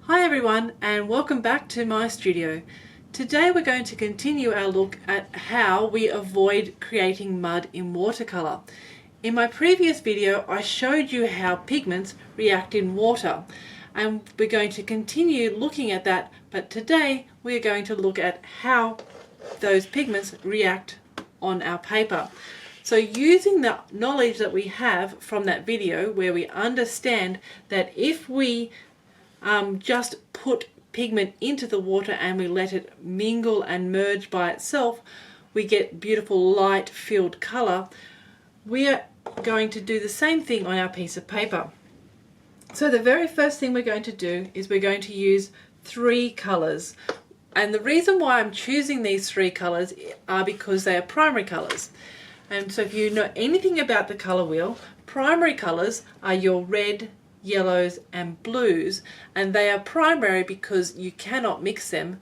Hi everyone, and welcome back to my studio. Today we're going to continue our look at how we avoid creating mud in watercolor. In my previous video I showed you how pigments react in water, and we're going to continue looking at that, but today we're going to look at how those pigments react on our paper. So using the knowledge that we have from that video, where we understand that if we just put pigment into the water and we let it mingle and merge by itself, we get beautiful light filled color. We are going to do the same thing on our piece of paper. So the very first thing we're going to do is we're going to use 3 colors. And the reason why I'm choosing these 3 colors are because they are primary colors. And so if you know anything about the color wheel, primary colors are your red, yellows and blues, and they are primary because you cannot mix them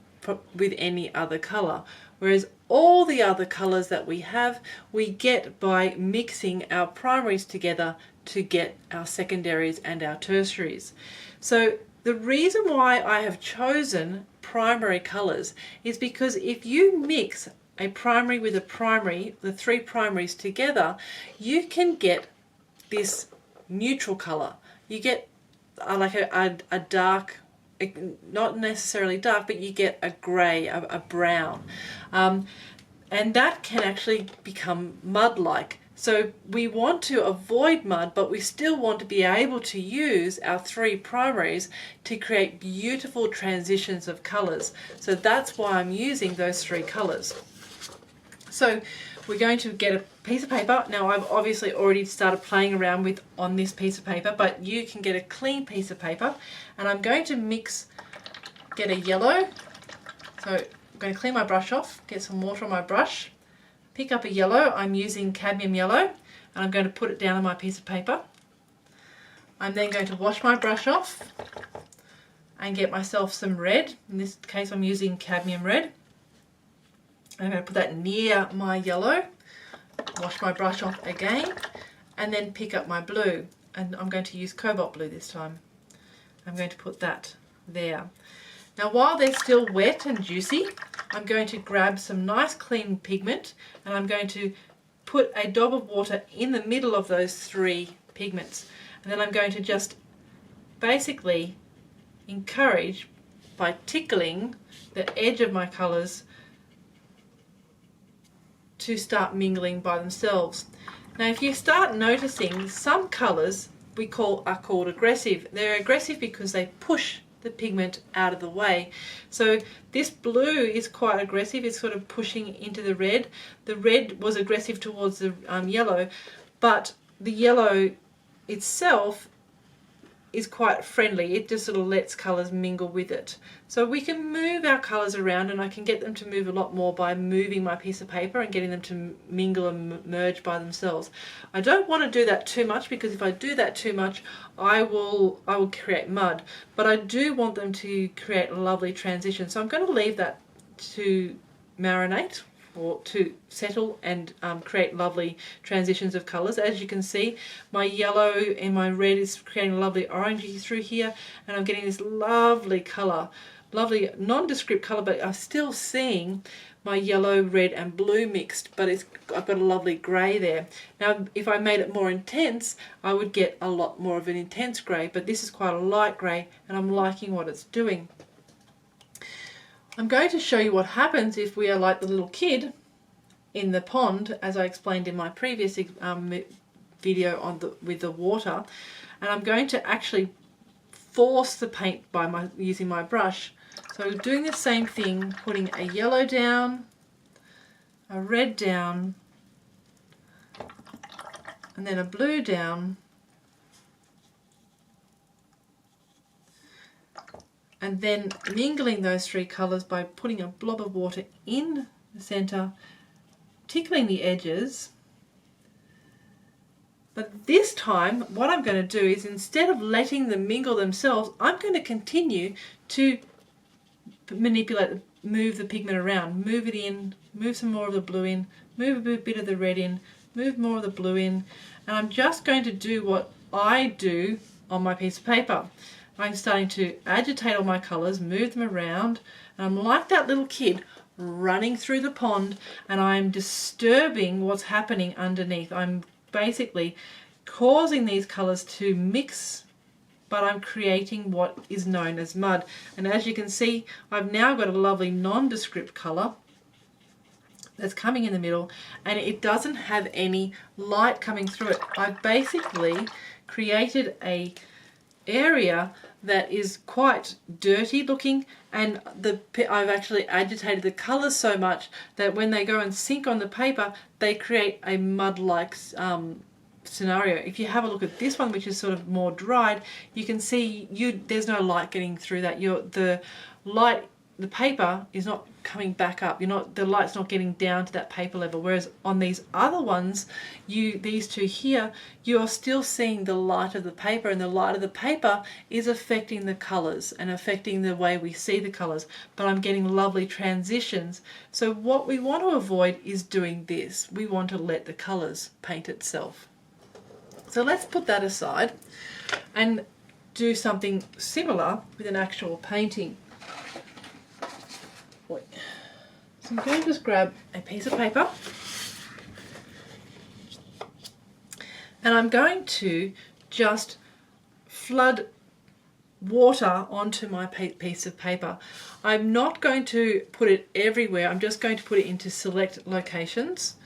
with any other color, whereas all the other colors that we have we get by mixing our primaries together to get our secondaries and our tertiaries. So the reason why I have chosen primary colors is because if you mix a primary with a primary, the 3 primaries together, you can get this neutral color. You get like a dark, not necessarily dark, but you get a grey, a brown. And that can actually become mud-like. So we want to avoid mud, but we still want to be able to use our 3 primaries to create beautiful transitions of colours. So that's why I'm using those 3 colours. So we're going to get a piece of paper. Now I've obviously already started playing around with on this piece of paper, but you can get a clean piece of paper, and I'm going to get a yellow. So I'm going to clean my brush off, get some water on my brush, pick up a yellow. I'm using cadmium yellow, and I'm going to put it down on my piece of paper. I'm then going to wash my brush off and get myself some red. In this case I'm using cadmium red. I'm going to put that near my yellow, wash my brush off again, and then pick up my blue. And I'm going to use cobalt blue this time. I'm going to put that there. Now while they're still wet and juicy, I'm going to grab some nice clean pigment, and I'm going to put a dab of water in the middle of those 3 pigments. And then I'm going to just basically encourage by tickling the edge of my colours to start mingling by themselves. Now if you start noticing, some colours are called aggressive. They're aggressive because they push the pigment out of the way. So this blue is quite aggressive. It's sort of pushing into the red. The red was aggressive towards the yellow, but the yellow itself is quite friendly. It just sort of lets colours mingle with it. So we can move our colours around, and I can get them to move a lot more by moving my piece of paper and getting them to mingle and merge by themselves. I don't want to do that too much, because if I do that too much I will create mud, but I do want them to create a lovely transition. So I'm going to leave that to marinate, or to settle and create lovely transitions of colours. As you can see, my yellow and my red is creating a lovely orangey through here, and I'm getting this lovely colour, lovely nondescript colour, but I'm still seeing my yellow, red and blue mixed, but I've got a lovely grey there. Now if I made it more intense, I would get a lot more of an intense grey, but this is quite a light grey, and I'm liking what it's doing. I'm going to show you what happens if we are like the little kid in the pond, as I explained in my previous video with the water, and I'm going to actually force the paint by using my brush. So doing the same thing, putting a yellow down, a red down, and then a blue down, and then mingling those 3 colours by putting a blob of water in the centre, tickling the edges. But this time what I'm going to do is, instead of letting them mingle themselves, I'm going to continue to manipulate, move the pigment around, move it in, move some more of the blue in, move a bit of the red in, move more of the blue in, and I'm just going to do what I do on my piece of paper. I'm starting to agitate all my colours, move them around, and I'm like that little kid running through the pond, and I'm disturbing what's happening underneath. I'm basically causing these colours to mix, but I'm creating what is known as mud. And as you can see, I've now got a lovely nondescript colour that's coming in the middle, and it doesn't have any light coming through it. I've basically created a area that is quite dirty looking, and I've actually agitated the colours so much that when they go and sink on the paper, they create a mud-like scenario. If you have a look at this one, which is sort of more dried, you can see there's no light getting through that. The paper is not coming back up. The light's not getting down to that paper level. Whereas on these other ones, these two here, you're still seeing the light of the paper, and the light of the paper is affecting the colours and affecting the way we see the colours. But I'm getting lovely transitions. So what we want to avoid is doing this. We want to let the colours paint itself. So let's put that aside and do something similar with an actual painting. So I'm going to just grab a piece of paper, and I'm going to just flood water onto my piece of paper. I'm not going to put it everywhere. I'm just going to put it into select locations,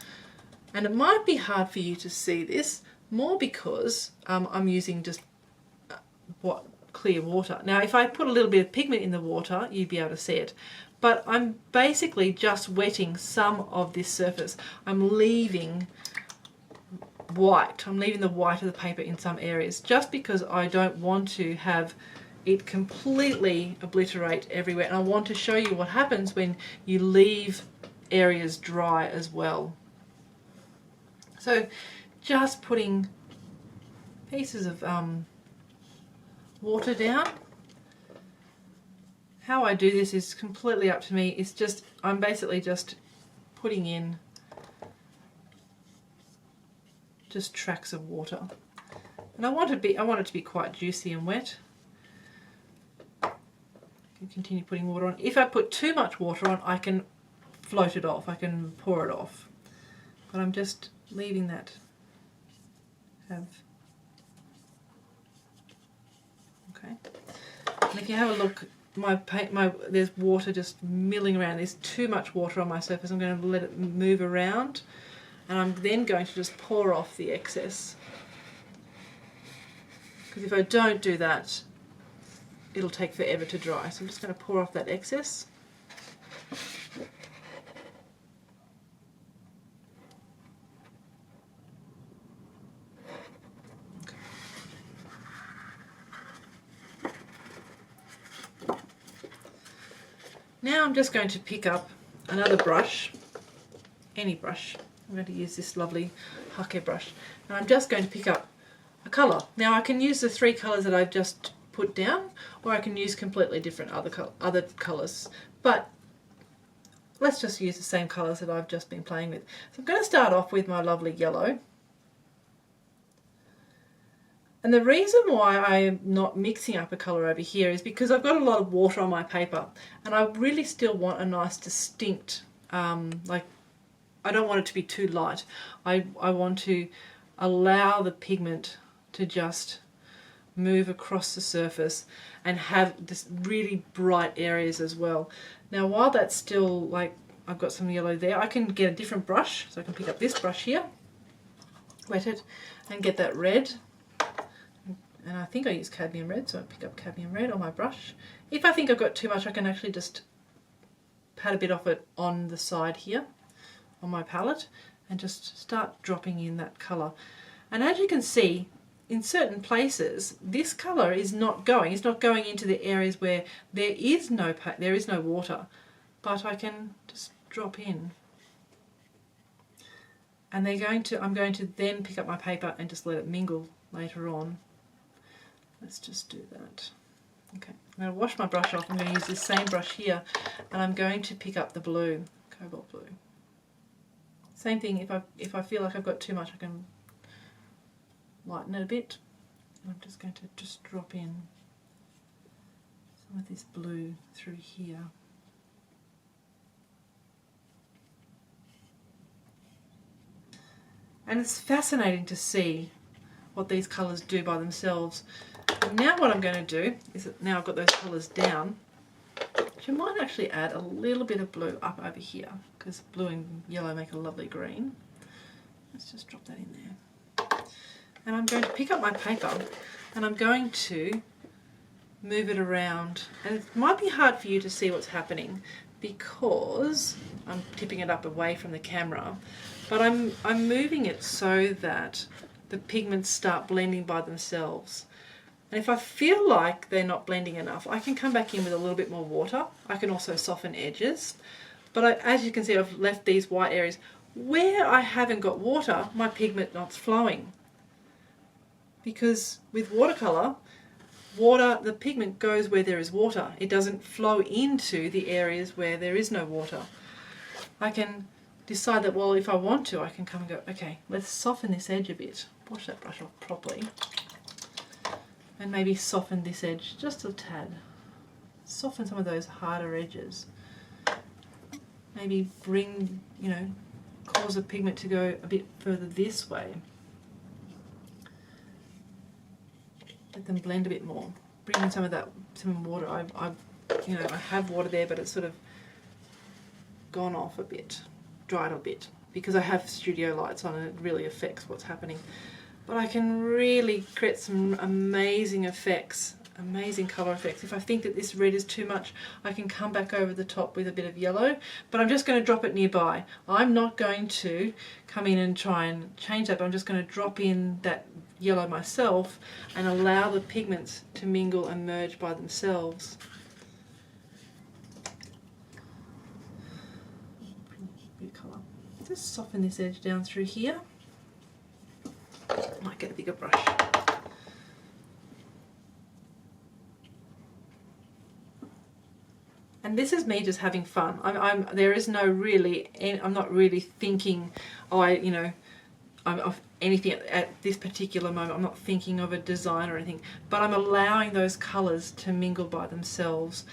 and it might be hard for you to see this, more because I'm using just clear water. Now if I put a little bit of pigment in the water, you'd be able to see it. But I'm basically just wetting some of this surface. I'm leaving white. I'm leaving the white of the paper in some areas, just because I don't want to have it completely obliterate everywhere. And I want to show you what happens when you leave areas dry as well. So just putting pieces of water down. How I do this is completely up to me. It's just, I'm basically just putting in just tracks of water. And I want it to be quite juicy and wet. I can continue putting water on. If I put too much water on, I can float it off. I can pour it off. But I'm just leaving that have. Okay. And if you have a look, there's water just milling around. There's too much water on my surface. I'm going to let it move around, and I'm then going to just pour off the excess. Because if I don't do that, it'll take forever to dry. So I'm just going to pour off that excess. Now I'm just going to pick up another brush, any brush. I'm going to use this lovely hake brush, and I'm just going to pick up a colour. Now I can use the three colours that I've just put down, or I can use completely different other colours, but let's just use the same colours that I've just been playing with. So I'm going to start off with my lovely yellow. And the reason why I'm not mixing up a colour over here is because I've got a lot of water on my paper, and I really still want a nice distinct, like, I don't want it to be too light. I want to allow the pigment to just move across the surface and have this really bright areas as well. Now while that's still, like, I've got some yellow there, I can get a different brush. So I can pick up this brush here, wet it, and get that red. And I think I use cadmium red, so I pick up cadmium red on my brush. If I think I've got too much, I can actually just pat a bit off it on the side here on my palette and just start dropping in that colour. And as you can see, in certain places, this colour is not going. It's not going into the areas where there is no water, but I can just drop in. And I'm going to then pick up my paper and just let it mingle later on. Let's just do that. Okay, I'm going to wash my brush off. I'm going to use this same brush here, and I'm going to pick up the blue, cobalt blue. Same thing, if I feel like I've got too much, I can lighten it a bit. I'm just going to just drop in. some of this blue through here. And it's fascinating to see what these colours do by themselves. And now what I'm going to do is that now I've got those colours down, I might actually add a little bit of blue up over here, because blue and yellow make a lovely green. Let's just drop that in there. And I'm going to pick up my paper and I'm going to move it around. And it might be hard for you to see what's happening because I'm tipping it up away from the camera, but I'm moving it so that the pigments start blending by themselves. And if I feel like they're not blending enough, I can come back in with a little bit more water. I can also soften edges. But as you can see, I've left these white areas. Where I haven't got water, my pigment not flowing. Because with watercolor, the pigment goes where there is water. It doesn't flow into the areas where there is no water. I can decide that, well, if I want to, I can come and go, okay, let's soften this edge a bit. Wash that brush off properly. And maybe soften this edge just a tad. Soften some of those harder edges. Maybe bring, cause the pigment to go a bit further this way. Let them blend a bit more. Bring in some water. I have water there, but it's sort of gone off a bit, dried a bit, because I have studio lights on and it really affects what's happening. But I can really create some amazing effects, amazing colour effects. If I think that this red is too much, I can come back over the top with a bit of yellow, but I'm just going to drop it nearby. I'm not going to come in and try and change that, but I'm just going to drop in that yellow myself and allow the pigments to mingle and merge by themselves. Bit of colour. Just soften this edge down through here. Might get a bigger brush. And this is me just having fun. There is no really, I'm not really thinking, I'm of anything at this particular moment. I'm not thinking of a design or anything, but I'm allowing those colours to mingle by themselves.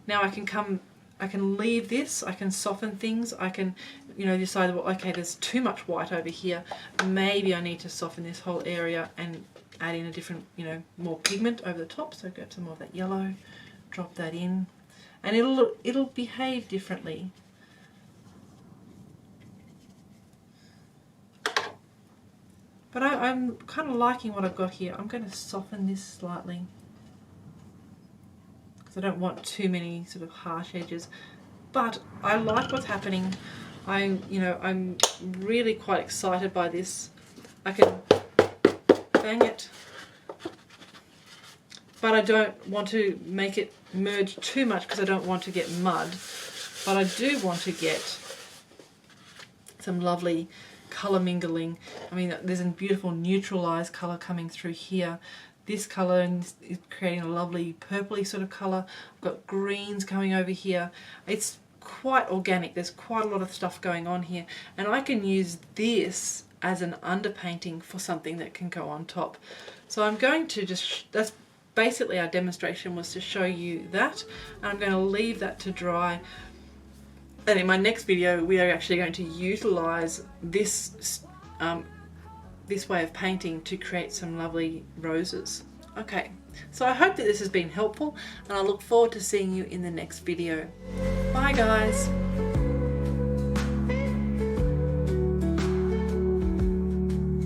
Now I can leave this, I can soften things, I can decide, well, okay, there's too much white over here, maybe I need to soften this whole area and add in a different, more pigment over the top. So grab some more of that yellow, drop that in, and it'll behave differently. But I'm kind of liking what I've got here. I'm going to soften this slightly, I don't want too many sort of harsh edges, but I like what's happening. I'm really quite excited by this. I can bang it, but I don't want to make it merge too much because I don't want to get mud, but I do want to get some lovely colour mingling. I mean, there's a beautiful neutralised colour coming through here. This colour is creating a lovely purpley sort of colour. I've got greens coming over here. It's quite organic. There's quite a lot of stuff going on here. And I can use this as an underpainting for something that can go on top. So I'm going to that's basically our demonstration, was to show you that. And I'm going to leave that to dry. And in my next video, we are actually going to utilise this this way of painting to create some lovely roses. Okay, so I hope that this has been helpful, and I look forward to seeing you in the next video. Bye guys!